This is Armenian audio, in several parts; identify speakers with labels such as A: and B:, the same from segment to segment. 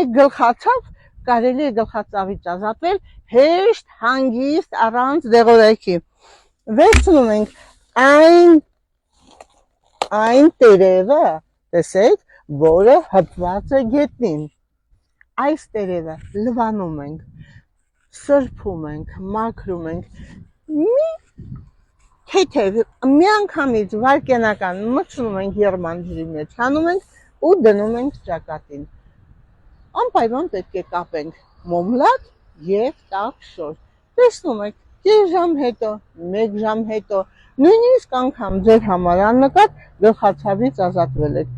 A: մեկ գլխացավ կարելի է գլխացավից ազատվել հեշտ, հանգիստ, առանց դեղորայքի։ Վերցնում ենք այն տերևը, տեսեք, որը հպված է գետնին։ Այս տերևը լվանում ենք, սրբում ենք, մաքրում ենք, մի թեթև, մի անգամից վայրկենական մտցնում ենք եղման ջրի մեջ, հանում ենք ու դնում ենք ճակատին։ Անպայման պետք է կապենք մոմլատ և տաք շոր։ Տեսնում եք, կես ժամ հետո, մեկ ժամ հետո, նույնիսկ անգամ ձեր համար աննկատ գլխացավից ազատվել եք։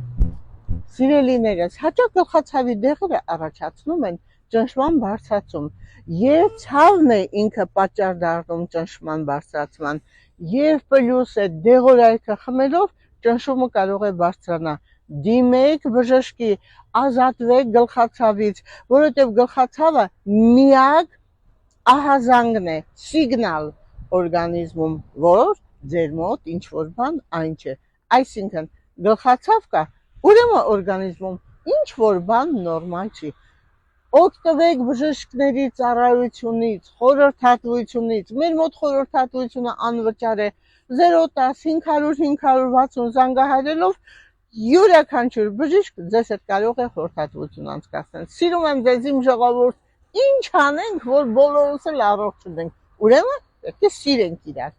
A: Սիրելիներս, հաճախ գլխացավի դեղերը առաջացնում են ճնշման բարձրացում, և ցավն է ինքը պատճառ դառնում ճնշման բարձրացման, և պլյուս է դեղորայքը խմելով ճնշումը կարող է բարձրանալ։ Դիմեք բժշկի, ազատվեք գլխացավից, որովհետև գլխացավը միակ ահազանգն է, սիգնալ օրգանիզմում, որ ձեր մոտ ինչ-որ բան այն չէ։ Այսինքն գլխացավ կա, ուրեմն օրգանիզմում ինչ-որ բան նորմալ չի։ Օգտվեք բժիշկների ծառայությունից, խորհրդատվությունից, մեր մոտ խորհրդատվությունը անվճար է, 010 500 560 զանգահարելով յուրաքանչյուր բժիշկ ձեզ հետ կարող է խորհրդատվություն անցկացնել։ Սիրում եմ ձեզ իմ ժողովուրդ, ինչ անենք, որ բոլորս էլ առողջ լինենք։ Ուրեմն պետք է սիրենք իրար։